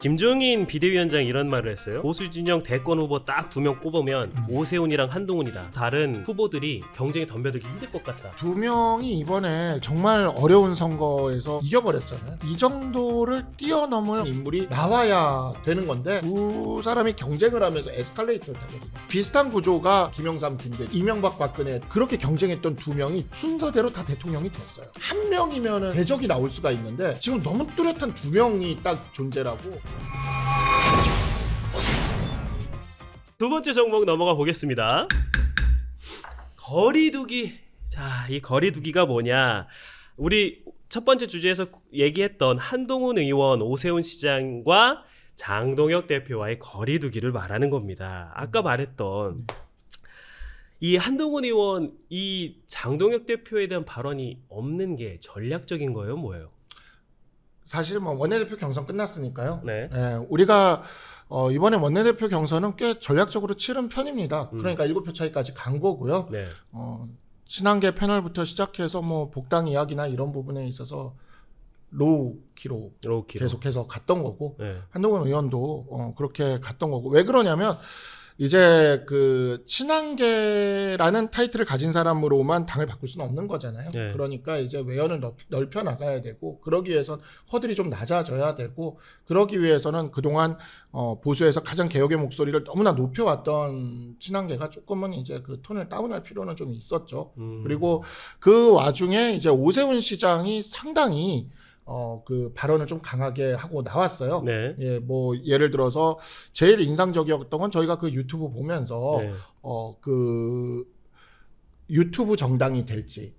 김종인 비대위원장이 이런 말을 했어요. 보수 진영 대권 후보 딱 2명 뽑으면 오세훈이랑 한동훈이다. 다른 후보들이 경쟁에 덤벼들기 힘들 것 같다. 두 명이 이번에 정말 어려운 선거에서 이겨버렸잖아요. 이 정도를 뛰어넘을 인물이 나와야 되는 건데 두 사람이 경쟁을 하면서 에스컬레이터를 타거든요. 비슷한 구조가 김영삼, 김대중, 이명박, 박근혜 그렇게 경쟁했던 두 명이 순서대로 다 대통령이 됐어요. 한 명이면 대적이 나올 수가 있는데 지금 너무 뚜렷한 두 명이 딱 존재라고. 두 번째 종목 넘어가 보겠습니다. 거리두기. 자, 이 거리두기가 뭐냐? 우리 첫 번째 주제에서 얘기했던 한동훈 의원, 오세훈 시장과 장동혁 대표와의 거리두기를 말하는 겁니다. 아까 말했던 이 한동훈 의원, 이 장동혁 대표에 대한 발언이 없는 게 전략적인 거예요, 뭐예요? 사실 뭐 원내대표 경선 끝났으니까요. 네. 우리가 이번에 원내대표 경선은 꽤 전략적으로 치른 편입니다. 그러니까 7표 차이까지 간 거고요. 네. 친한계 패널부터 시작해서 뭐 복당 이야기나 이런 부분에 있어서 로우키로 계속해서 갔던 거고, 네. 한동훈 의원도 그렇게 갔던 거고. 왜 그러냐면 이제 그 친한계라는 타이틀을 가진 사람으로만 당을 바꿀 수는 없는 거잖아요. 네. 그러니까 이제 외연을 넓혀 나가야 되고, 그러기 위해선 허들이 좀 낮아져야 되고, 그러기 위해서는 그동안 보수에서 가장 개혁의 목소리를 너무나 높여왔던 친한계가 조금은 이제 그 톤을 다운할 필요는 좀 있었죠. 그리고 그 와중에 이제 오세훈 시장이 상당히 그 발언을 좀 강하게 하고 나왔어요. 네. 예, 뭐 예를 들어서 제일 인상적이었던 건 저희가 그 유튜브 보면서 네. 그 유튜브 정당이 될지,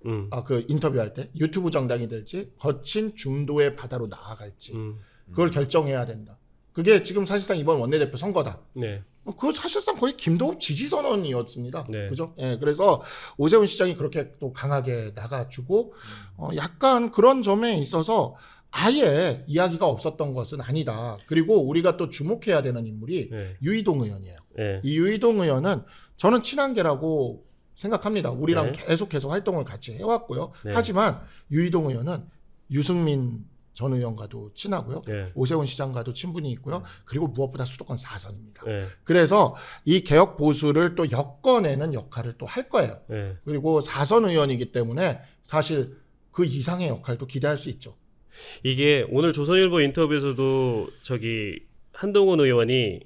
그 인터뷰할 때 유튜브 정당이 될지 거친 중도의 바다로 나아갈지 그걸 결정해야 된다. 그게 지금 사실상 이번 원내대표 선거다. 네. 그 사실상 거의 김도읍 지지 선언이었습니다. 네. 그죠? 예, 그래서 오세훈 시장이 그렇게 또 강하게 나가주고, 약간 그런 점에 있어서 아예 이야기가 없었던 것은 아니다. 그리고 우리가 또 주목해야 되는 인물이 네. 유이동 의원이에요. 네. 이 유이동 의원은 저는 친한계라고 생각합니다. 우리랑 네. 계속해서 활동을 같이 해왔고요. 네. 하지만 유이동 의원은 유승민 전 의원과도 친하고요. 네. 오세훈 시장과도 친분이 있고요. 그리고 무엇보다 수도권 4선입니다. 네. 그래서 이 개혁 보수를 또 엮어내는 역할을 또 할 거예요. 네. 그리고 4선 의원이기 때문에 사실 그 이상의 역할도 기대할 수 있죠. 이게 오늘 조선일보 인터뷰에서도 한동훈 의원이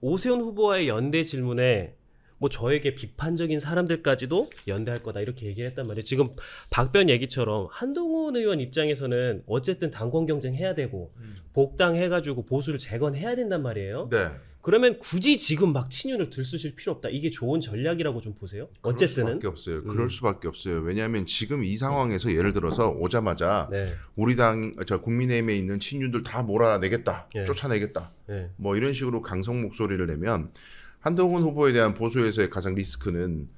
오세훈 후보와의 연대 질문에 뭐 저에게 비판적인 사람들까지도 연대할 거다 이렇게 얘기를 했단 말이에요. 지금 박변 얘기처럼 한동훈 의원 입장에서는 어쨌든 당권 경쟁해야 되고 복당해가지고 보수를 재건해야 된단 말이에요. 네. 그러면 굳이 지금 막 친윤을 들쑤실 필요 없다. 이게 좋은 전략이라고 좀 보세요. 어쨌든은 그럴 수밖에 없어요. 그럴 수밖에 없어요. 왜냐하면 지금 이 상황에서 예를 들어서 오자마자 네. 우리 국민의힘에 있는 친윤들 다 몰아내겠다, 네. 쫓아내겠다, 네. 뭐 이런 식으로 강성 목소리를 내면 한동훈 후보에 대한 보수에서의 가장 리스크는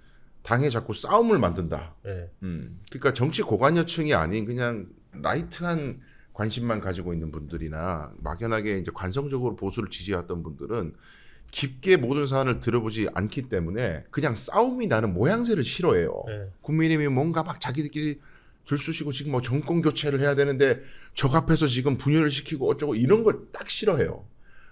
당에 자꾸 싸움을 만든다. 네. 그러니까 정치 고관여층이 아닌 그냥 라이트한 관심만 가지고 있는 분들이나 막연하게 이제 관성적으로 보수를 지지했던 분들은 깊게 모든 사안을 들어보지 않기 때문에 그냥 싸움이 나는 모양새를 싫어해요. 네. 국민의힘이 뭔가 막 자기들끼리 들쑤시고 지금 뭐 정권 교체를 해야 되는데 적 앞에서 지금 분열을 시키고 어쩌고 이런 걸 딱 싫어해요.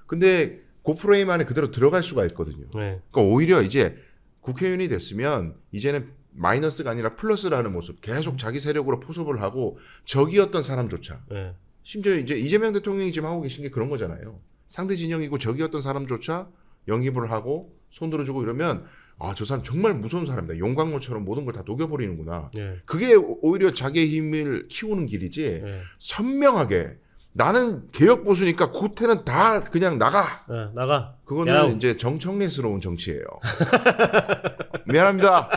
근데 그 프레임 안에 그대로 들어갈 수가 있거든요. 네. 그러니까 오히려 이제 국회의원이 됐으면 이제는 마이너스가 아니라 플러스라는 모습 계속 자기 세력으로 포섭을 하고 적이었던 사람조차 네. 심지어 이제 이재명 대통령이 지금 하고 계신 게 그런 거잖아요. 상대 진영이고 적이었던 사람조차 영입을 하고 손 들어주고 이러면 저 사람 정말 무서운 사람이다. 용광로처럼 모든 걸 다 녹여버리는구나. 네. 그게 오히려 자기의 힘을 키우는 길이지 네. 선명하게 나는 개혁 보수니까 구태는 다 그냥 나가. 나가. 그거는 야우. 이제 정청래스러운 정치예요. 미안합니다.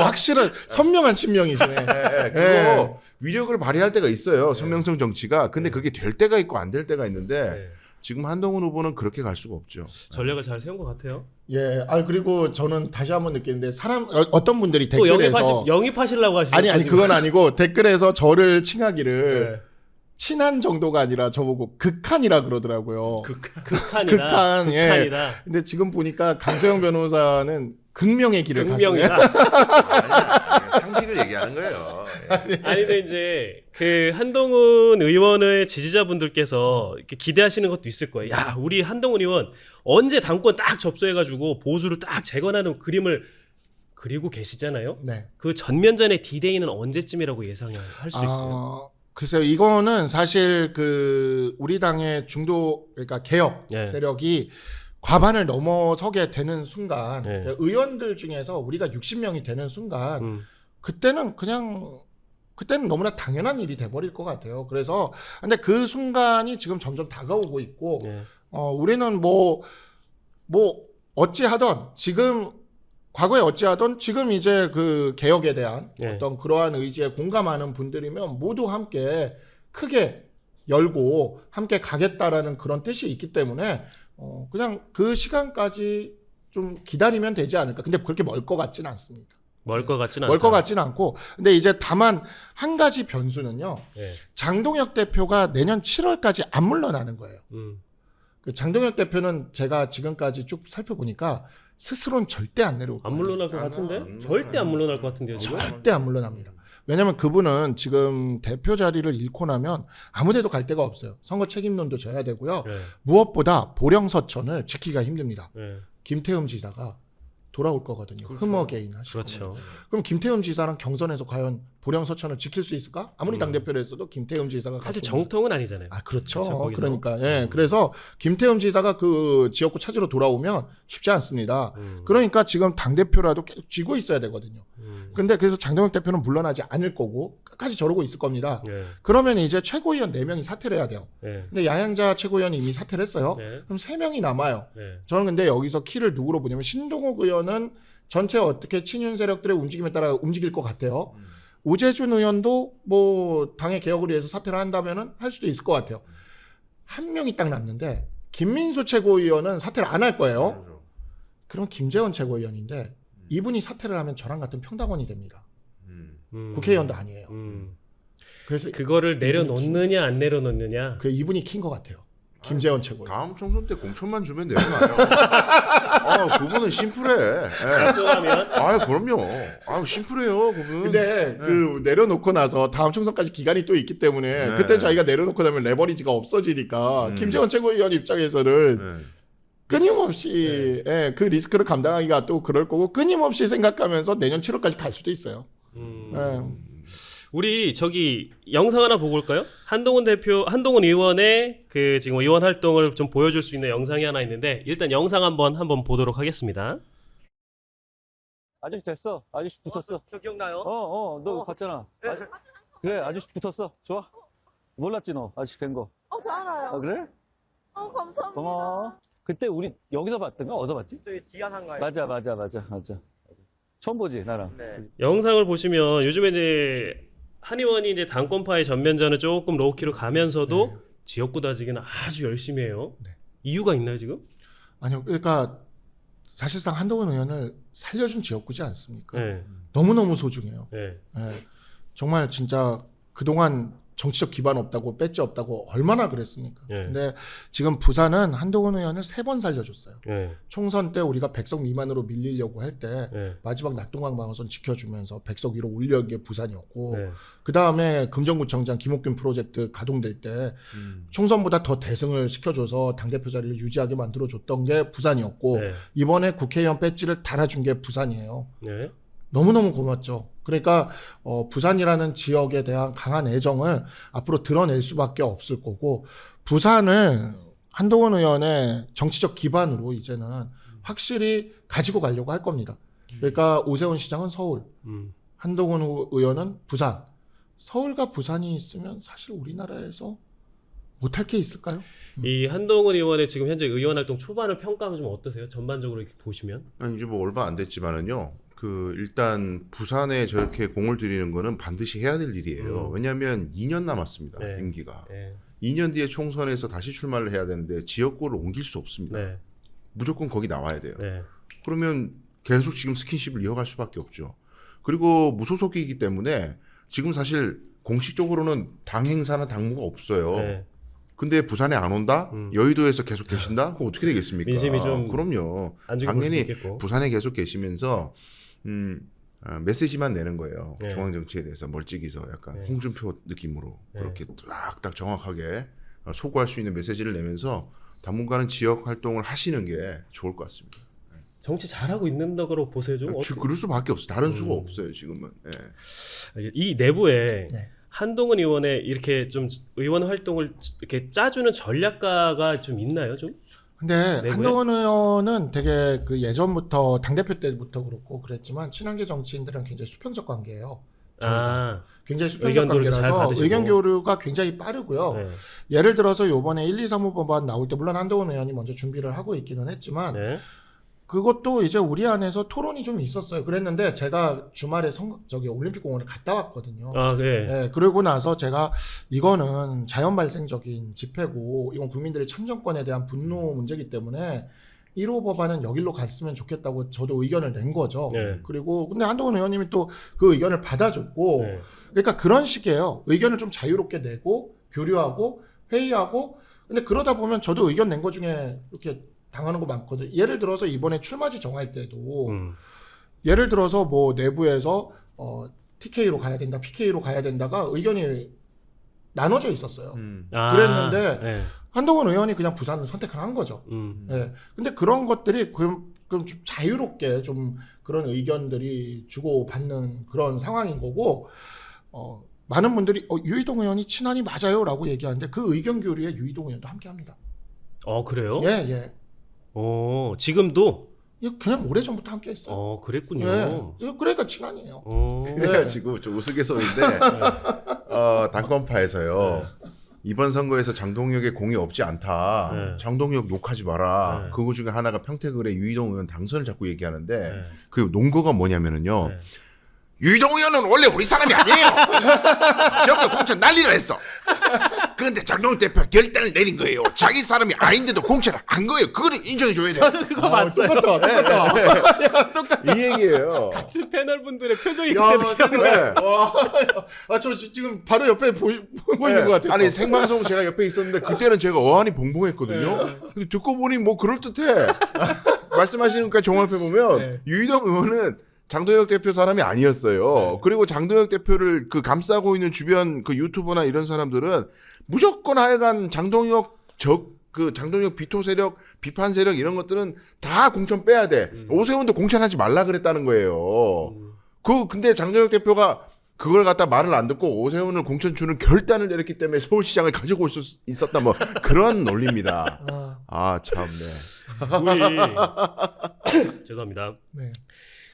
확실한 선명한 친명이시네. 그거 위력을 발휘할 때가 있어요. 선명성 정치가. 근데 그게 될 때가 있고 안 될 때가 있는데 네. 지금 한동훈 후보는 그렇게 갈 수가 없죠. 전략을 잘 세운 것 같아요. 예, 그리고 저는 다시 한번 느끼는데 어떤 분들이 또 댓글에서 영입하시려고 하시죠? 아니 그건 아니고 댓글에서 저를 칭하기를 네. 친한 정도가 아니라 저보고 극한이라 그러더라고요. 극한이다. 예. 극한이다. 근데 지금 보니까 강소영 변호사는 극명의 길을 가시네. 극명이다. 아니야, 상식을 얘기하는 거예요. 아니 근데 이제 그 한동훈 의원의 지지자분들께서 이렇게 기대하시는 것도 있을 거예요. 야, 우리 한동훈 의원 언제 당권 딱 접수해가지고 보수를 딱 재건하는 그림을 그리고 계시잖아요. 네. 그 전면전의 디데이는 언제쯤이라고 예상할 수 있어요? 글쎄요, 이거는 사실 그 우리 당의 중도 그러니까 개혁 네. 세력이 과반을 넘어서게 되는 순간, 네. 의원들 중에서 우리가 60명이 되는 순간, 그때는 너무나 당연한 일이 돼버릴 것 같아요. 그래서 근데 그 순간이 지금 점점 다가오고 있고, 네. 우리는 뭐 어찌하던 지금 과거에 어찌하던 지금 이제 그 개혁에 대한 네. 어떤 그러한 의지에 공감하는 분들이면 모두 함께 크게 열고 함께 가겠다라는 그런 뜻이 있기 때문에 그냥 그 시간까지 좀 기다리면 되지 않을까. 근데 그렇게 멀 것 같지는 않습니다. 멀 것 같지는 않다. 멀 것 같지는 않고, 근데 이제 다만 한 가지 변수는요. 네. 장동혁 대표가 내년 7월까지 안 물러나는 거예요. 그 장동혁 대표는 제가 지금까지 쭉 살펴보니까 스스로는 절대 안 내려올 안 거예요. 물러날 것 같은데? 절대 안 물러날 것 같은데요, 지금? 절대 안 물러납니다. 왜냐면 그분은 지금 대표 자리를 잃고 나면 아무데도 갈 데가 없어요. 선거 책임론도 져야 되고요. 네. 무엇보다 보령서천을 지키기가 힘듭니다. 네. 김태흠 지사가 돌아올 거거든요. 그렇죠. 흠어게인 하시고. 그렇죠. 그럼 김태흠 지사랑 경선에서 과연 보령서천을 지킬 수 있을까? 아무리 당대표를 했어도 김태흠 지사가 사실 갖고 있는- 정통은 아니잖아요. 그렇죠. 그렇죠, 거기서. 그러니까 그래서 김태흠 지사가 그 지역구 찾으러 돌아오면 쉽지 않습니다. 그러니까 지금 당 대표라도 계속 쥐고 있어야 되거든요. 근데 그래서 장동혁 대표는 물러나지 않을 거고 끝까지 저러고 있을 겁니다. 네. 그러면 이제 최고위원 4명이 사퇴를 해야 돼요. 네. 근데 야양자 최고위원이 이미 사퇴를 했어요. 네. 그럼 3명이 남아요. 네. 저는 근데 여기서 키를 누구로 보냐면 신동욱 의원은 전체 어떻게 친윤 세력들의 움직임에 따라 움직일 것 같아요. 우재준 의원도 뭐 당의 개혁을 위해서 사퇴를 한다면은 할 수도 있을 것 같아요. 한 명이 딱 남는데 김민수 최고위원은 사퇴를 안 할 거예요. 그럼 김재원 최고위원인데 이분이 사퇴를 하면 저랑 같은 평당원이 됩니다. 국회의원도 아니에요. 그래서 그거를 내려놓느냐 안 내려놓느냐. 그 이분이 킨 것 같아요. 김재원 최고위원. 다음 총선 때 공천만 주면 내려놔요. 그분은 심플해. 예. 결정하면 그럼요. 심플해요, 그분. 근데 그 내려놓고 나서 다음 총선까지 기간이 또 있기 때문에 네. 그때 자기가 내려놓고 나면 레버리지가 없어지니까 김재원 최고위원 입장에서는 네. 끊임없이 그 리스크를 감당하기가 또 그럴 거고 끊임없이 생각하면서 내년 7월까지 갈 수도 있어요. 우리 저기 영상 하나 보고 올까요? 한동훈 의원의 그 지금 의원 활동을 좀 보여줄 수 있는 영상이 하나 있는데 일단 영상 한번 보도록 하겠습니다. 아저씨 됐어. 아저씨 붙었어. 저 기억나요? 너 봤잖아. 네. 그래, 아저씨 붙었어. 좋아. 몰랐지 너, 아저씨 된 거. 저 알아요. 그래? 감사합니다. 고마워. 그때 우리 여기서 봤던가? 어디서 봤지? 저기 지안 한가요? 맞아. 처음 보지, 나랑. 네. 영상을 보시면 요즘에 이제 한 의원이 이제 당권파의 전면전을 조금 로우키로 가면서도 지역구 다지기는 아주 열심히 해요. 이유가 있나요 지금? 아니요, 그러니까 사실상 한동훈 의원을 살려준 지역구지 않습니까? 네. 너무너무 소중해요. 네. 정말 진짜 그동안 정치적 기반 없다고 배지 없다고 얼마나 그랬습니까? 네. 근데 지금 부산은 한동훈 의원을 3번 살려줬어요. 네. 총선 때 우리가 100석 미만으로 밀리려고 할 때 네. 마지막 낙동강 방어선 지켜주면서 100석 위로 올려온 게 부산이었고 네. 그 다음에 금정구청장 김옥균 프로젝트 가동될 때 총선보다 더 대승을 시켜줘서 당대표 자리를 유지하게 만들어줬던 게 부산이었고 네. 이번에 국회의원 배지를 달아준 게 부산이에요. 네. 너무너무 고맙죠. 그러니까 부산이라는 지역에 대한 강한 애정을 앞으로 드러낼 수밖에 없을 거고 부산을 한동훈 의원의 정치적 기반으로 이제는 확실히 가지고 가려고 할 겁니다. 그러니까 오세훈 시장은 서울, 한동훈 의원은 부산. 서울과 부산이 있으면 사실 우리나라에서 못할 게 있을까요? 이 한동훈 의원의 지금 현재 의원 활동 초반을 평가하면 좀 어떠세요? 전반적으로 이렇게 보시면? 이제 뭐 얼마 안 됐지만은요. 일단 부산에 저렇게 공을 들이는 거는 반드시 해야 될 일이에요. 왜냐하면 2년 남았습니다. 네. 임기가. 네. 2년 뒤에 총선에서 다시 출마를 해야 되는데 지역구를 옮길 수 없습니다. 네. 무조건 거기 나와야 돼요. 네. 그러면 계속 지금 스킨십을 이어갈 수밖에 없죠. 그리고 무소속이기 때문에 지금 사실 공식적으로는 당 행사나 당무가 없어요. 네. 근데 부산에 안 온다? 여의도에서 계속 계신다? 그럼 어떻게 되겠습니까? 민심이 좀 그럼요. 안 좋게 볼 수도 당연히 있겠고. 부산에 계속 계시면서 메시지만 내는 거예요. 네. 중앙 정치에 대해서 멀찍이서 약간 네. 홍준표 느낌으로 네. 그렇게 딱딱 정확하게 소구할 수 있는 메시지를 내면서 당분간은 지역 활동을 하시는 게 좋을 것 같습니다. 정치 잘하고 있는다고 보세요 좀. 그럴 수밖에 없어요. 다른 수가 없어요 지금은. 예. 이 내부에 네. 한동훈 의원의 이렇게 좀 의원 활동을 이렇게 짜주는 전략가가 좀 있나요 좀? 근데 내부에? 한동훈 의원은 되게 그 예전부터 당대표 때부터 그렇고 그랬지만 친한계 정치인들은 굉장히 수평적 관계예요. 아, 굉장히 수평적 의견 교류 잘 관계라서 받으시고. 의견 교류가 굉장히 빠르고요. 네. 예를 들어서 요번에 1, 2, 3호 법안 나올 때 물론 한동훈 의원이 먼저 준비를 하고 있기는 했지만 네. 그것도 이제 우리 안에서 토론이 좀 있었어요. 그랬는데 제가 주말에 저기 올림픽공원에 갔다 왔거든요. 아, 네. 네, 그러고 나서 제가 이거는 자연 발생적인 집회고 이건 국민들의 참정권에 대한 분노 문제이기 때문에 1호 법안은 여기로 갔으면 좋겠다고 저도 의견을 낸 거죠. 네. 그리고 근데 한동훈 의원님이 또 그 의견을 받아줬고 네. 그러니까 그런 식이에요. 의견을 좀 자유롭게 내고 교류하고 회의하고 근데 그러다 보면 저도 의견 낸 거 중에 이렇게 당하는 거 많거든요. 예를 들어서 이번에 출마지 정할 때도 예를 들어서 뭐 내부에서 TK로 가야 된다, PK로 가야 된다가 의견이 나눠져 있었어요. 아, 그랬는데 네. 한동훈 의원이 그냥 부산을 선택을 한 거죠. 예. 근데 그런 것들이 그럼 좀 자유롭게 좀 그런 의견들이 주고받는 그런 상황인 거고 많은 분들이 유이동 의원이 친한이 맞아요라고 얘기하는데 그 의견 교류에 유이동 의원도 함께합니다. 그래요? 예, 예. 지금도? 그냥 오래전부터 함께했어요. 그랬군요. 예. 그러니까 친한이에요. 그래가지고 좀 우스갯소리인데 당권파에서요. 이번 선거에서 장동혁의 공이 없지 않다. 네. 장동혁 욕하지 마라. 네. 그거 중에 하나가 평택을의 유이동 의원 당선을 자꾸 얘기하는데 네. 그 논거가 뭐냐면은요. 네. 유이동 의원은 원래 우리 사람이 아니에요. 저거 공천 난리를 했어. 그런데 장동혁 대표 결단을 내린 거예요. 자기 사람이 아닌데도 공천을 한 거예요. 그거를 인정해줘야 돼요. 저는 그거 봤어요. 똑같다. 이 얘기예요. 같은 패널 분들의 표정이 야, 그때 네. 저 지금 바로 옆에 보고 있는 것 같았어. 아니 생방송 제가 옆에 있었는데 그때는 제가 어안이 봉봉했거든요. 근데 듣고 보니 뭐 그럴듯해. 말씀하시니까 종합해 보면 네. 유이동 의원은 장동혁 대표 사람이 아니었어요. 네. 그리고 장동혁 대표를 그 감싸고 있는 주변 그 유튜버나 이런 사람들은 무조건 하여간 장동혁 장동혁 비토 세력, 비판 세력 이런 것들은 다 공천 빼야 돼. 오세훈도 공천하지 말라 그랬다는 거예요. 근데 장동혁 대표가 그걸 갖다 말을 안 듣고 오세훈을 공천 주는 결단을 내렸기 때문에 서울시장을 가지고 있었다 뭐 그런 논리입니다. 참네. 우리 죄송합니다. 네.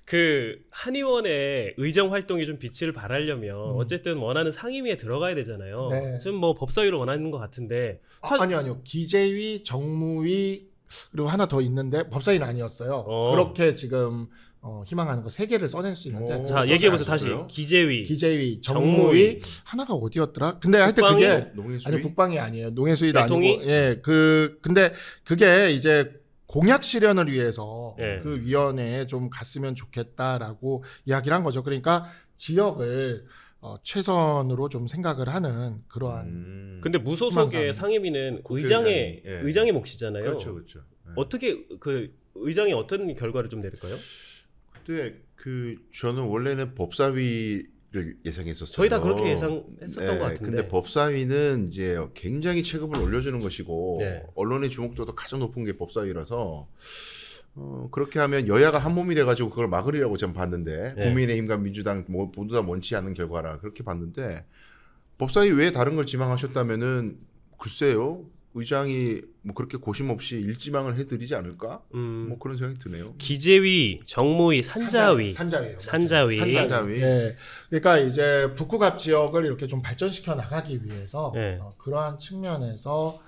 그 한의원의 의정 활동이 좀 빛을 발하려면 어쨌든 원하는 상임위에 들어가야 되잖아요. 네. 지금 뭐 법사위를 원하는 것 같은데 아니요. 기재위, 정무위 그리고 하나 더 있는데 법사위는 아니었어요. 어. 그렇게 지금 희망하는 거 3개를 써낼 수 있는데 자 얘기해보세요. 다시 아셨어요? 기재위, 기재위, 정무위. 정무위 하나가 어디였더라? 근데 하여튼 국방위? 그게 농해수위? 아니 국방이 아니에요. 농해수위도 대통위? 아니고 근데 그게 이제 공약 실현을 위해서 네. 그 위원회에 좀 갔으면 좋겠다라고 이야기를 한 거죠. 그러니까 지역을 최선으로 좀 생각을 하는 그러한 근데 무소속의 희망사항. 상임위는 국회의장이, 예. 의장의 몫이잖아요. 그렇죠, 그렇죠. 네. 어떻게 그 의장이 어떤 결과를 좀 내릴까요? 근데 저는 원래는 법사위를 예상했었어요. 저희 다 그렇게 예상했었던 것 같은데. 근데 법사위는 이제 굉장히 체급을 올려주는 것이고 네. 언론의 주목도도 가장 높은 게 법사위라서 그렇게 하면 여야가 한 몸이 돼가지고 그걸 막으리라고 전 봤는데 네. 국민의힘과 민주당 모두 다 원치 않는 결과라 그렇게 봤는데 법사위 외에 다른 걸 지망하셨다면은 글쎄요. 의장이 뭐 그렇게 고심 없이 일지망을 해드리지 않을까? 뭐 그런 생각이 드네요. 기재위, 정무위, 산자위. 산자위예요. 산자위. 산자위. 예. 그러니까 이제 북구갑 지역을 이렇게 좀 발전시켜 나가기 위해서 네. 그러한 측면에서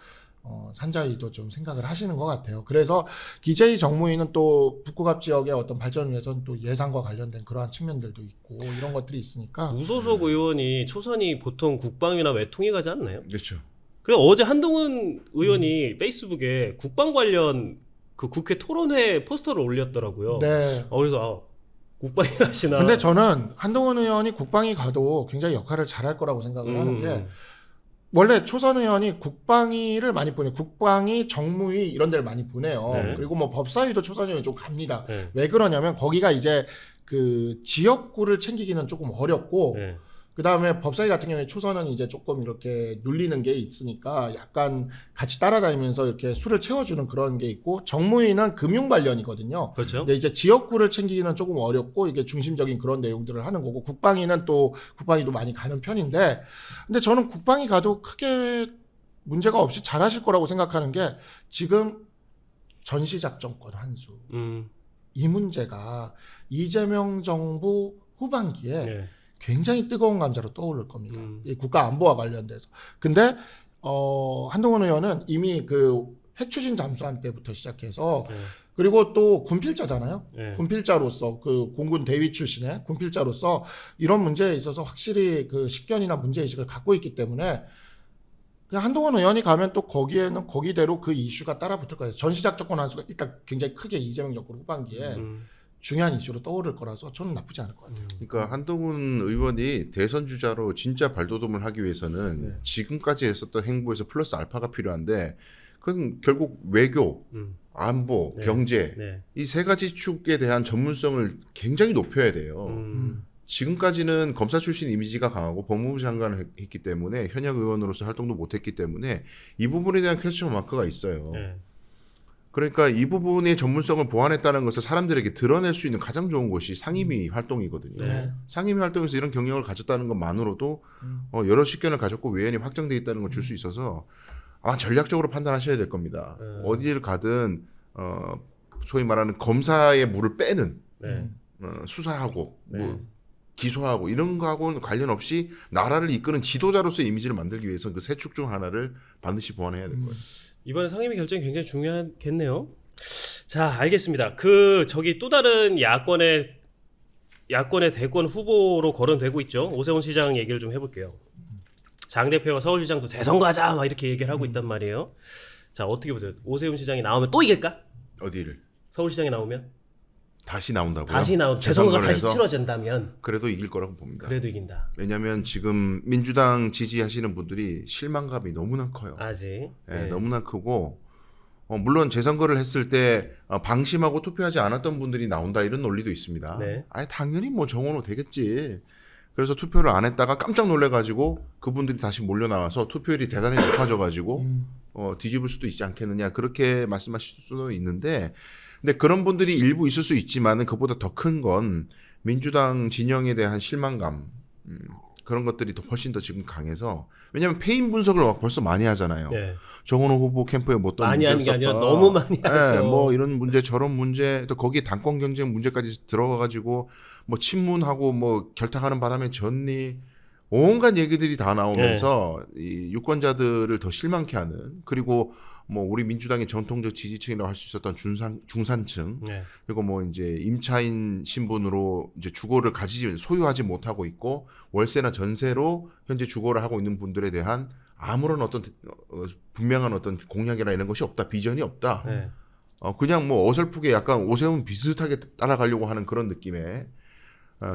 산자위도 좀 생각을 하시는 것 같아요. 그래서 기재위 정무위는 또 북구갑 지역의 어떤 발전을 위해서는 또 예산과 관련된 그러한 측면들도 있고 이런 것들이 있으니까 무소속 의원이 초선이 보통 국방위나 외통위 가지 않나요? 그렇죠. 그리고 어제 한동훈 의원이 페이스북에 국방 관련 그 국회 토론회 포스터를 올렸더라고요. 네. 그래서 국방위 하시나. 근데 저는 한동훈 의원이 국방위 가도 굉장히 역할을 잘할 거라고 생각을 하는 게 원래 초선 의원이 국방위를 많이 보내요. 국방위, 정무위 이런 데를 많이 보내요. 네. 그리고 뭐 법사위도 초선 의원이 좀 갑니다. 네. 왜 그러냐면 거기가 이제 그 지역구를 챙기기는 조금 어렵고 네. 그 다음에 법사위 같은 경우에 초선은 이제 조금 이렇게 눌리는 게 있으니까 약간 같이 따라다니면서 이렇게 수를 채워주는 그런 게 있고 정무위는 금융 관련이거든요. 그렇죠. 근데 이제 지역구를 챙기기는 조금 어렵고 이게 중심적인 그런 내용들을 하는 거고 국방위는 또 국방위도 많이 가는 편인데 근데 저는 국방위 가도 크게 문제가 없이 잘하실 거라고 생각하는 게 지금 전시작전권 환수 이 문제가 이재명 정부 후반기에 네. 굉장히 뜨거운 감자로 떠오를 겁니다. 이 국가 안보와 관련돼서. 근데 한동훈 의원은 이미 그 핵추진 잠수함 때부터 시작해서 네. 그리고 또 군필자잖아요. 네. 군필자로서 그 공군 대위 출신의 군필자로서 이런 문제에 있어서 확실히 그 식견이나 문제 의식을 갖고 있기 때문에 그냥 한동훈 의원이 가면 또 거기에는 거기대로 그 이슈가 따라붙을 거예요. 전시작전권 환수가 일단 굉장히 크게 이재명 정권 후반기에 중요한 이슈로 떠오를 거라서 저는 나쁘지 않을 것 같아요. 그러니까 한동훈 의원이 대선 주자로 진짜 발돋움을 하기 위해서는 네. 지금까지 했었던 행보에서 플러스 알파가 필요한데 그건 결국 외교, 안보, 네. 경제 네. 이 세 가지 축에 대한 전문성을 굉장히 높여야 돼요. 지금까지는 검사 출신 이미지가 강하고 법무부 장관을 했기 때문에 현역 의원으로서 활동도 못했기 때문에 이 부분에 대한 퀘스천 마크가 있어요. 네. 그러니까 이 부분의 전문성을 보완했다는 것을 사람들에게 드러낼 수 있는 가장 좋은 곳이 상임위 활동이거든요. 네. 상임위 활동에서 이런 경력을 가졌다는 것만으로도 여러 식견을 가졌고 외연이 확장돼 있다는 걸 줄 수 있어서 아마 전략적으로 판단하셔야 될 겁니다. 어디를 가든 소위 말하는 검사의 물을 빼는 네. 수사하고 네. 뭐 기소하고 이런 거하고는 관련 없이 나라를 이끄는 지도자로서의 이미지를 만들기 위해서 그 세 축 중 하나를 반드시 보완해야 될 거예요. 이번에 상임위 결정이 굉장히 중요하겠네요. 자, 알겠습니다. 그 저기 또 다른 야권의 대권 후보로 거론되고 있죠. 오세훈 시장 얘기를 좀 해볼게요. 장 대표가 서울시장도 대선 가자 막 이렇게 얘기를 하고 있단 말이에요. 자, 어떻게 보세요? 오세훈 시장이 나오면 또 이길까? 어디를 서울시장이 나오면 다시 나온다고요? 다시 재선거가 다시 해서 치러진다면 그래도 이길 거라고 봅니다. 그래도 이긴다. 왜냐하면 지금 민주당 지지하시는 분들이 실망감이 너무나 커요. 아직. 네, 너무나 크고 물론 재선거를 했을 때 방심하고 투표하지 않았던 분들이 나온다 이런 논리도 있습니다. 네. 당연히 뭐 정원호 되겠지. 그래서 투표를 안 했다가 깜짝 놀래가지고 그분들이 다시 몰려 나와서 투표율이 대단히 높아져가지고 뒤집을 수도 있지 않겠느냐 그렇게 말씀하실 수도 있는데 근데 그런 분들이 일부 있을 수 있지만은 그보다 더 큰 건 민주당 진영에 대한 실망감 그런 것들이 훨씬 더 지금 강해서 왜냐하면 패인 분석을 막 벌써 많이 하잖아요. 네. 정원호 후보 캠프에 뭐 어떤 많이 하는 게 문제를 아니라 썼다. 너무 많이 하죠. 네, 뭐 이런 문제 저런 문제 또 거기에 당권 경쟁 문제까지 들어가가지고 뭐 친문하고 뭐 결탁하는 바람에 졌니 온갖 얘기들이 다 나오면서 이 유권자들을 더 실망케 하는 그리고 뭐 우리 민주당의 전통적 지지층이라고 할 수 있었던 중산층 네. 그리고 뭐 이제 임차인 신분으로 이제 주거를 소유하지 못하고 있고 월세나 전세로 현재 주거를 하고 있는 분들에 대한 아무런 어떤 분명한 어떤 공약이나 이런 것이 없다 비전이 없다. 네. 그냥 뭐 어설프게 약간 오세훈 비슷하게 따라가려고 하는 그런 느낌의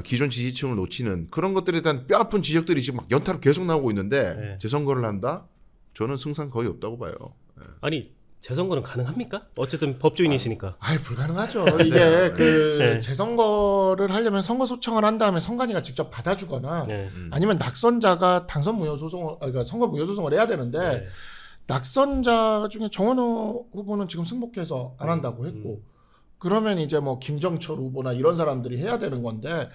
기존 지지층을 놓치는 그런 것들에 대한 뼈아픈 지적들이 지금 막 연타로 계속 나오고 있는데 네. 재선거를 한다? 저는 승산 거의 없다고 봐요. 아니 재선거는 가능합니까? 어쨌든 법조인이시니까. 불가능하죠. 이게 그 네. 재선거를 하려면 선거 소청을 한 다음에 선관위가 직접 받아주거나 네. 아니면 낙선자가 당선 무효 소송을 그러니까 선거 무효 소송을 해야 되는데 네. 낙선자 중에 정원호 후보는 지금 승복해서 안 한다고 했고 그러면 이제 뭐 김정철 후보나 이런 사람들이 해야 되는 건데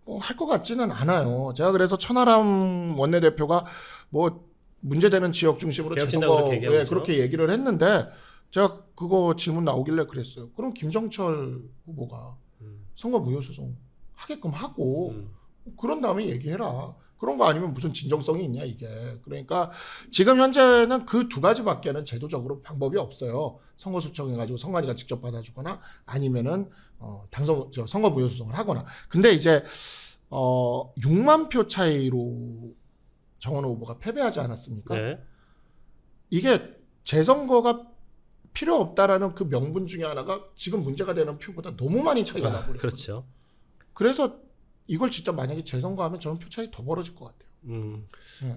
뭐 할 것 같지는 않아요. 제가 그래서 천하람 원내대표가 뭐 문제되는 지역 중심으로 개혁신당은 재선거 그렇게 얘기하고 있죠. 그렇게 얘기를 했는데 제가 그거 질문 나오길래 그랬어요. 그럼 김정철 후보가 선거 무효 소송 하게끔 하고 그런 다음에 얘기해라. 그런 거 아니면 무슨 진정성이 있냐 이게. 그러니까 지금 현재는 그 두 가지밖에는 제도적으로 방법이 없어요. 선거 소청해가지고 선관위가 직접 받아주거나 아니면은 선거 무효 소송을 하거나. 근데 이제 6만 표 차이로 정원호 후보가 패배하지 않았습니까? 네. 이게 재선거가 필요 없다라는 그 명분 중에 하나가 지금 문제가 되는 표보다 너무 많이 차이가 나버려요. 그렇죠. 그래서 이걸 진짜 만약에 재선거하면 저는 표 차이 더 벌어질 것 같아요.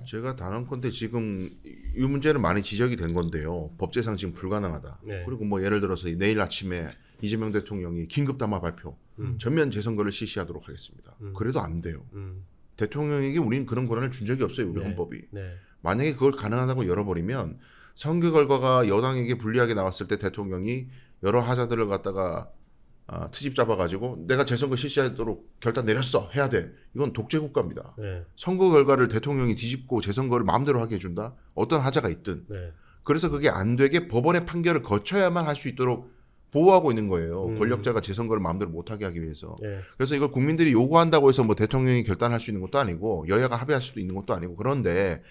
제가 단언컨대 지금 이 문제는 많이 지적이 된 건데요. 법제상 지금 불가능하다. 네. 그리고 뭐 예를 들어서 내일 아침에 이재명 대통령이 긴급 담화 발표, 전면 재선거를 실시하도록 하겠습니다. 그래도 안 돼요. 대통령에게 우리는 그런 권한을 준 적이 없어요. 우리 네. 헌법이. 네. 만약에 그걸 가능하다고 열어버리면 선거 결과가 여당에게 불리하게 나왔을 때 대통령이 여러 하자들을 갖다가 트집 잡아가지고 내가 재선거 실시하도록 결단 내렸어 해야 돼. 이건 독재 국가입니다. 네. 선거 결과를 대통령이 뒤집고 재선거를 마음대로 하게 해준다. 어떤 하자가 있든. 네. 그래서 그게 안 되게 법원의 판결을 거쳐야만 할 수 있도록 보호하고 있는 거예요. 권력자가 재선거를 마음대로 못하게 하기 위해서. 네. 그래서 이걸 국민들이 요구한다고 해서 뭐 대통령이 결단할 수 있는 것도 아니고 여야가 합의할 수도 있는 것도 아니고 그런데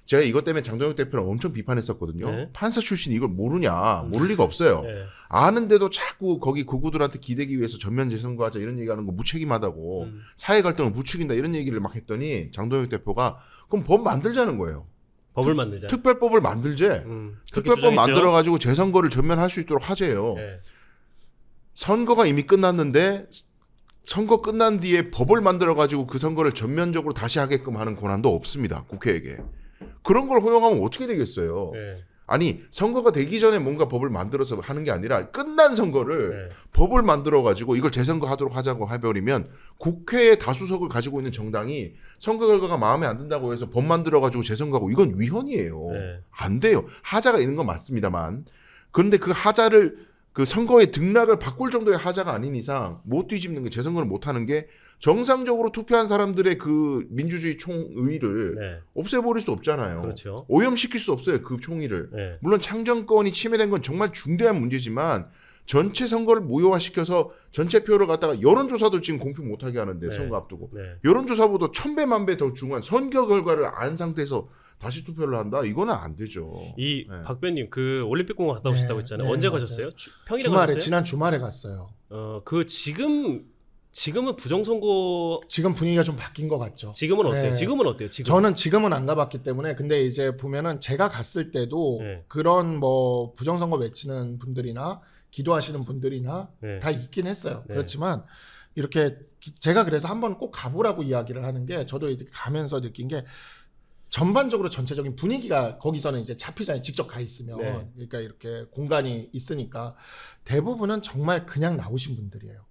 제가 이것 때문에 장동혁 대표를 엄청 비판했었거든요. 네. 판사 출신이 이걸 모르냐. 모를 리가 없어요. 네. 아는데도 자꾸 거기 극우들한테 기대기 위해서 전면 재선거하자 이런 얘기하는 거 무책임하다고 사회 갈등을 부추긴다 이런 얘기를 막 했더니 장동혁 대표가 그럼 법 만들자는 거예요. 법을 만들자. 특별법을 만들제. 그렇게 특별법 주장했죠. 만들어가지고 재선거를 전면할 수 있도록 하재요. 네. 선거가 이미 끝났는데 선거 끝난 뒤에 법을 만들어가지고 그 선거를 전면적으로 다시 하게끔 하는 권한도 없습니다. 국회에게. 그런 걸 허용하면 어떻게 되겠어요. 네. 아니 선거가 되기 전에 뭔가 법을 만들어서 하는 게 아니라 끝난 선거를 네. 법을 만들어가지고 이걸 재선거 하도록 하자고 해버리면 국회의 다수석을 가지고 있는 정당이 선거 결과가 마음에 안 든다고 해서 법 만들어가지고 재선거하고 이건 위헌이에요. 네. 안 돼요. 하자가 있는 건 맞습니다만 그런데 그 하자를 그 선거의 등락을 바꿀 정도의 하자가 아닌 이상 못 뒤집는 게 재선거를 못하는 게 정상적으로 투표한 사람들의 그 민주주의 총의를 네. 없애버릴 수 없잖아요. 그렇죠. 오염시킬 수 없어요. 그 총의를. 네. 물론 창정권이 침해된 건 정말 중대한 문제지만 전체 선거를 무효화시켜서 전체 표를 갖다가 여론조사도 지금 공표 못하게 하는데 네. 선거 앞두고 네. 여론조사보다 1000배 만배 더 중요한 선거 결과를 안 상태에서 다시 투표를 한다? 이거는 안 되죠. 이 네. 박변님 그 올림픽공원 갔다 오셨다고 네, 했잖아요. 네, 언제 맞아요. 가셨어요? 평일에 주말에 가셨어요? 지난 주말에 갔어요. 그 지금은 부정선거 지금 분위기가 좀 바뀐 것 같죠. 지금은 어때요? 네. 지금은 어때요? 지금 저는 지금은 안 가봤기 때문에 근데 이제 보면은 제가 갔을 때도 네. 그런 뭐 부정선거 외치는 분들이나 기도하시는 분들이나 네. 다 있긴 했어요. 네. 그렇지만 이렇게 제가 그래서 한번 꼭 가보라고 이야기를 하는 게 저도 이렇게 가면서 느낀 게 전반적으로 전체적인 분위기가 거기서는 이제 잡히잖아요. 직접 가 있으면. 네. 그러니까 이렇게 공간이 있으니까 대부분은 정말 그냥 나오신 분들이에요.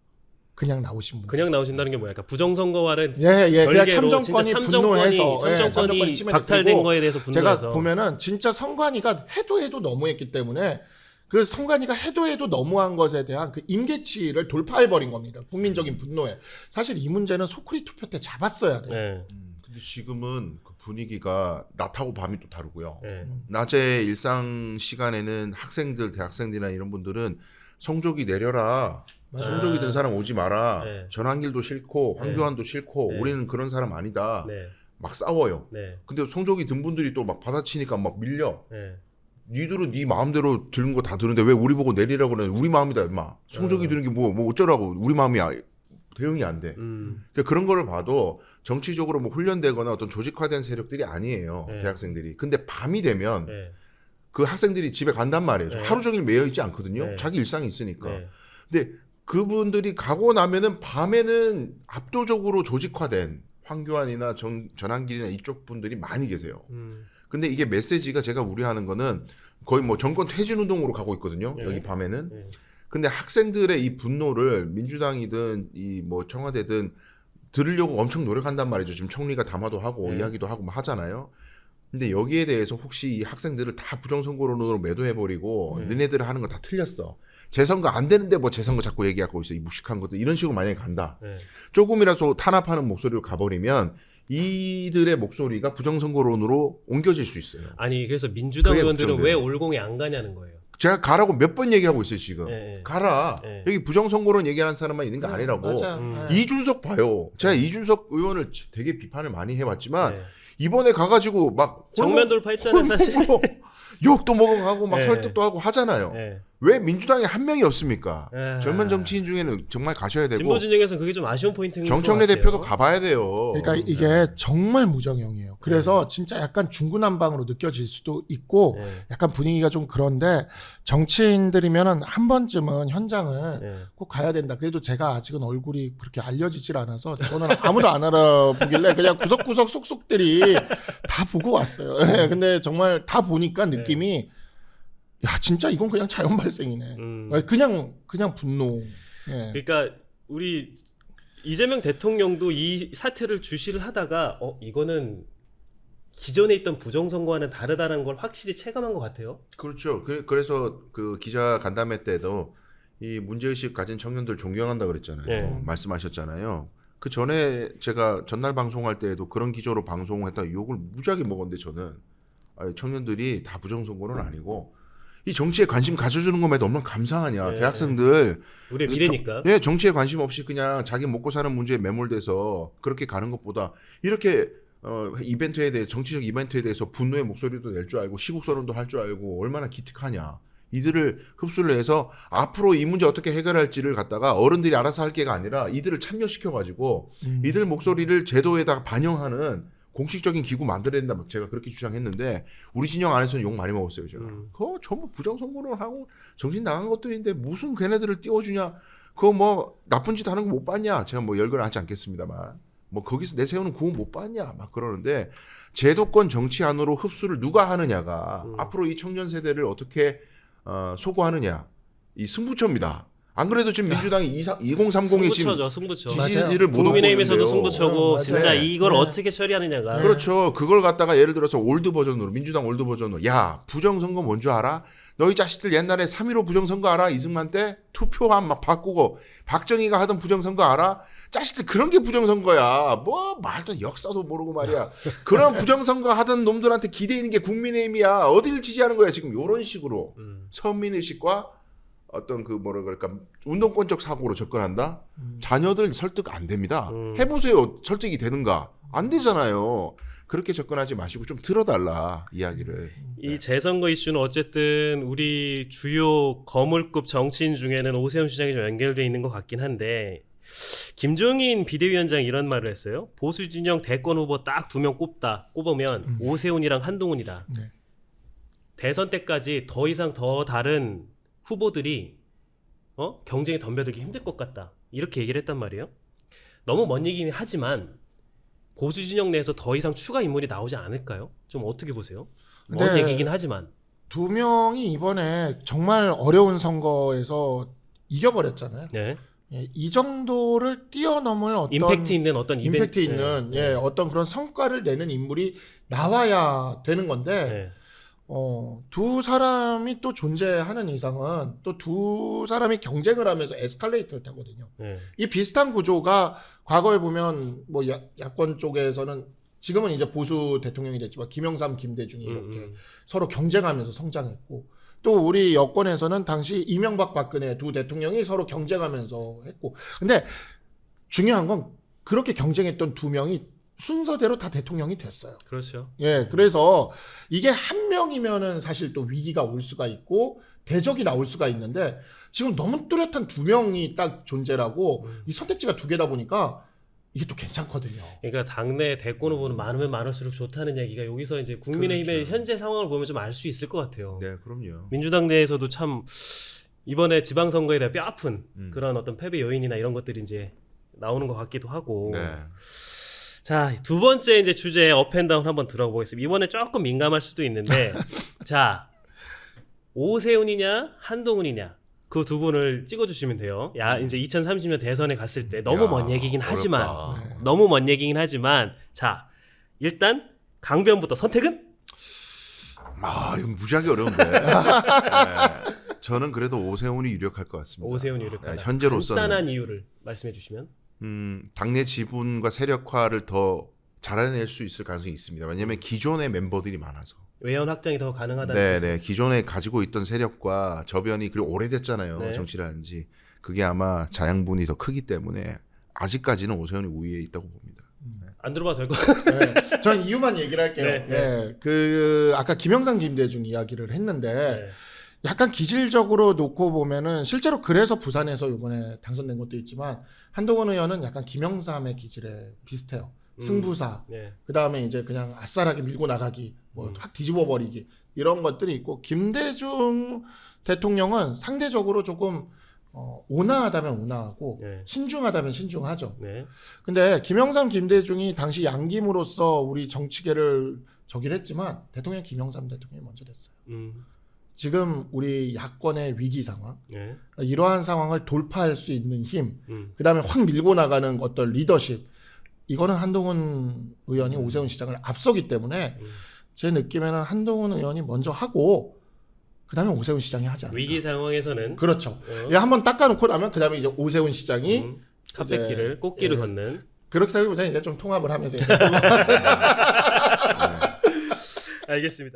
그냥 나오신 분들. 그냥 나오신다는 게 뭐야? 그러니까 부정선거와는 예, 그냥 별개로 진짜 참정권이 분노해서 참정권이 침해됐고 박탈된 거에 대해서 분노해서 제가 보면은 진짜 선관위가 해도 너무했기 때문에 그 선관위가 해도 너무한 것에 대한 그 임계치를 돌파해버린 겁니다. 국민적인 분노에. 사실 이 문제는 소쿠리 투표 때 잡았어야 돼요. 네. 근데 지금은 그 분위기가 낮하고 밤이 또 다르고요. 네. 낮에 일상 시간에는 학생들, 대학생들이나 이런 분들은 성조기 내려라. 맞아요. 성조기 든 사람 오지 마라. 네. 전한길도 싫고 황교안도 싫고 네. 우리는 그런 사람 아니다. 네. 막 싸워요. 네. 근데 성조기 든 분들이 또 막 받아치니까 막 밀려. 네. 니들은 네 마음대로 드는 거 다 드는데 왜 우리 보고 내리라고 그러냐. 우리 마음이다 임마. 성조기 드는 게 뭐 어쩌라고. 우리 마음이야. 대응이 안 돼. 그러니까 그런 거를 봐도 정치적으로 뭐 훈련되거나 어떤 조직화된 세력들이 아니에요. 네. 대학생들이. 근데 밤이 되면 네. 그 학생들이 집에 간단 말이에요. 네. 하루 종일 매여 있지 않거든요. 네. 자기 일상이 있으니까. 네. 근데 그분들이 가고 나면은 밤에는 압도적으로 조직화된 황교안이나 전한길이나 이쪽 분들이 많이 계세요. 근데 이게 메시지가 제가 우려하는 거는 거의 뭐 정권 퇴진 운동으로 가고 있거든요. 네. 여기 밤에는. 네. 근데 학생들의 이 분노를 민주당이든 이 뭐 청와대든 들으려고 엄청 노력한단 말이죠. 지금 총리가 담화도 하고 네. 이야기도 하고 뭐 하잖아요. 근데 여기에 대해서 혹시 이 학생들을 다 부정선거론으로 매도해버리고 네. 너네들 하는 거 다 틀렸어. 재선거 안 되는데 뭐 재선거 자꾸 얘기하고 있어. 이 무식한 것들. 이런 식으로 만약에 간다. 네. 조금이라도 탄압하는 목소리로 가버리면 이들의 목소리가 부정선거론으로 옮겨질 수 있어요. 아니 그래서 민주당 그게 의원들은 걱정돼요. 왜 올공에 안 가냐는 거예요. 제가 가라고 몇 번 얘기하고 있어요 지금. 네. 가라. 네. 여기 부정선거론 얘기하는 사람만 있는 게 아니라고. 맞아요. 네. 이준석 봐요. 제가 이준석 의원을 되게 비판을 많이 해왔지만 네. 이번에 가가지고 막 정면 돌파했잖아요 사실. 욕도 먹어가고 막 네. 설득도 하고 하잖아요. 네. 왜 민주당에 한 명이 없습니까? 아. 젊은 정치인 중에는 정말 가셔야 되고 진보 진영에서는 그게 좀 아쉬운 포인트인 것 정청래 같아요. 대표도 가봐야 돼요. 그러니까 이게 정말 무정형이에요. 그래서 진짜 약간 중구난방으로 느껴질 수도 있고 네. 약간 분위기가 좀 그런데 정치인들이면은 한 번쯤은 현장을 네. 꼭 가야 된다. 그래도 제가 아직은 얼굴이 그렇게 알려지질 않아서 저는 아무도 안 알아보길래 그냥 구석구석 속속들이 다 보고 왔어요. 네, 근데 정말 다 보니까 느낌이 야 진짜 이건 그냥 자연 발생이네. 그냥 분노. 예. 그러니까 우리 이재명 대통령도 이 사태를 주시를 하다가 이거는 기존에 있던 부정선거와는 다르다는 걸 확실히 체감한 것 같아요. 그렇죠. 그래서 그 기자 간담회 때도 이 문제의식 가진 청년들 존경한다 그랬잖아요. 네. 말씀하셨잖아요. 그 전에 제가 전날 방송할 때에도 그런 기조로 방송했다 욕을 무지하게 먹었는데 저는 아니, 청년들이 다 부정선거는 아니고 이 정치에 관심 가져주는 것만 너무 감사하냐. 네. 대학생들 우리의 미래니까. 예, 정치에 관심 없이 그냥 자기 먹고 사는 문제에 매몰돼서 그렇게 가는 것보다 이렇게 이벤트에 대해 정치적 이벤트에 대해서 분노의 목소리도 낼 줄 알고 시국 선언도 할 줄 알고 얼마나 기특하냐. 이들을 흡수를 해서 앞으로 이 문제 어떻게 해결할지를 갖다가 어른들이 알아서 할 게가 아니라 이들을 참여시켜 가지고 이들 목소리를 제도에다가 반영하는 공식적인 기구 만들어야 된다. 제가 그렇게 주장했는데 우리 진영 안에서는 욕 많이 먹었어요. 제가. 그거 전부 부정선거를 하고 정신 나간 것들인데 무슨 걔네들을 띄워주냐. 그거 뭐 나쁜 짓 하는 거 못 봤냐. 제가 뭐 열거를 하지 않겠습니다만. 뭐 거기서 내세우는 구호 못 봤냐. 막 그러는데 제도권 정치 안으로 흡수를 누가 하느냐가 앞으로 이 청년 세대를 어떻게 소구하느냐. 이 승부처입니다. 안 그래도 지금 민주당이 2030이 지금 승부처죠, 승부처. 지지율을 못 국민의힘에서도 얻고 있는데요. 승부처고 맞아요. 진짜 네. 이걸 네. 어떻게 처리하느냐가. 그렇죠. 그걸 갖다가 예를 들어서 올드 버전으로 민주당 올드 버전으로 야 부정선거 뭔 줄 알아? 너희 자식들 옛날에 3.15 부정선거 알아? 이승만 때 투표함 막 바꾸고 박정희가 하던 부정선거 알아? 자식들 그런 게 부정선거야. 뭐 말도 역사도 모르고 말이야. 그런 부정선거 하던 놈들한테 기대 있는 게 국민의힘이야. 어디를 지지하는 거야 지금 이런 식으로 선민의식과 어떤 그 뭐라 그럴까 운동권적 사고로 접근한다. 자녀들 설득 안 됩니다. 해보세요. 설득이 되는가? 안 되잖아요. 그렇게 접근하지 마시고 좀 들어달라 이야기를. 이 재선거 이슈는 어쨌든 우리 주요 거물급 정치인 중에는 오세훈 시장이 좀 연결돼 있는 것 같긴 한데 김종인 비대위원장이 이런 말을 했어요. 보수 진영 대권 후보 딱 2명 꼽으면 오세훈이랑 한동훈이다. 네. 대선 때까지 더 이상 더 다른 후보들이 경쟁에 덤벼들기 힘들 것 같다. 이렇게 얘기를 했단 말이에요. 너무 먼 얘기는 하지만 보수 진영 내에서 더 이상 추가 인물이 나오지 않을까요? 좀 어떻게 보세요? 먼 네. 얘기긴 하지만. 두 명이 이번에 정말 어려운 선거에서 이겨버렸잖아요. 네. 예, 이 정도를 뛰어넘을 어떤 임팩트 있는 어떤 임팩트 이벤트. 있는 네. 어떤 그런 성과를 내는 인물이 나와야 되는 건데 네. 두 사람이 또 존재하는 이상은 또 두 사람이 경쟁을 하면서 에스컬레이터를 타거든요. 네. 이 비슷한 구조가 과거에 보면 뭐 야권 쪽에서는 지금은 이제 보수 대통령이 됐지만 김영삼, 김대중이 이렇게 서로 경쟁하면서 성장했고 또 우리 여권에서는 당시 이명박, 박근혜 두 대통령이 서로 경쟁하면서 했고 근데 중요한 건 그렇게 경쟁했던 두 명이 순서대로 다 대통령이 됐어요. 그렇죠. 예, 그래서 이게 한 명이면은 사실 또 위기가 올 수가 있고 대적이 나올 수가 있는데 지금 너무 뚜렷한 두 명이 딱 존재라고 이 선택지가 두 개다 보니까 이게 또 괜찮거든요. 그러니까 당내 대권 후보는 많으면 많을수록 좋다는 얘기가 여기서 이제 국민의힘의 그렇죠. 현재 상황을 보면 좀 알 수 있을 것 같아요. 네, 그럼요. 민주당 내에서도 참 이번에 지방선거에 대해 뼈아픈 그런 어떤 패배 요인이나 이런 것들이 이제 나오는 것 같기도 하고. 네. 자, 두 번째 이제 주제 업앤다운 한번 들어보겠습니다. 이번에 조금 민감할 수도 있는데, 자, 오세훈이냐 한동훈이냐 그 두 분을 찍어주시면 돼요. 야, 이제 2030년 대선에 갔을 때 너무 야, 먼 얘기긴 하지만, 어렵다. 너무 먼 얘기긴 하지만, 자, 일단 강변부터 선택은? 이거 무지하게 어려운데. 네. 저는 그래도 오세훈이 유력할 것 같습니다. 오세훈이 유력하다. 네, 현재로서는 간단한 이유를 말씀해 주시면. 당내 지분과 세력화를 더 잘해낼 수 있을 가능성이 있습니다. 왜냐하면 기존의 멤버들이 많아서. 외연 확장이 더 가능하다는 네, 거죠. 네. 기존에 가지고 있던 세력과 저변이 그리고 오래됐잖아요. 네. 정치를 하는지. 그게 아마 자양분이 더 크기 때문에 아직까지는 오세훈이 우위에 있다고 봅니다. 안 들어봐도 될 것 같아요. 네, 전 이유만 얘기를 할게요. 네, 네. 그 아까 김영삼, 김대중 이야기를 했는데 네. 약간 기질적으로 놓고 보면은 실제로 그래서 부산에서 이번에 당선된 것도 있지만 한동훈 의원은 약간 김영삼의 기질에 비슷해요. 승부사, 네. 그 다음에 이제 그냥 아싸라게 밀고 나가기, 뭐 확 뒤집어 버리기 이런 것들이 있고 김대중 대통령은 상대적으로 조금 온화하다면 온화하고 네. 신중하다면 신중하죠. 네. 근데 김영삼, 김대중이 당시 양김으로서 우리 정치계를 저기를 했지만 대통령 김영삼 대통령이 먼저 됐어요. 지금 우리 야권의 위기 상황, 네. 이러한 상황을 돌파할 수 있는 힘, 음. 그 다음에 확 밀고 나가는 어떤 리더십, 이거는 한동훈 의원이 오세훈 시장을 앞서기 때문에 제 느낌에는 한동훈 의원이 먼저 하고 그 다음에 오세훈 시장이 하지 않을까. 위기 상황에서는 그렇죠. 한번 닦아놓고 나면 그 다음에 이제 오세훈 시장이 컵백기를 꽃길을 예. 걷는. 그렇다기보다는 이제 좀 통합을 하면서 알겠습니다.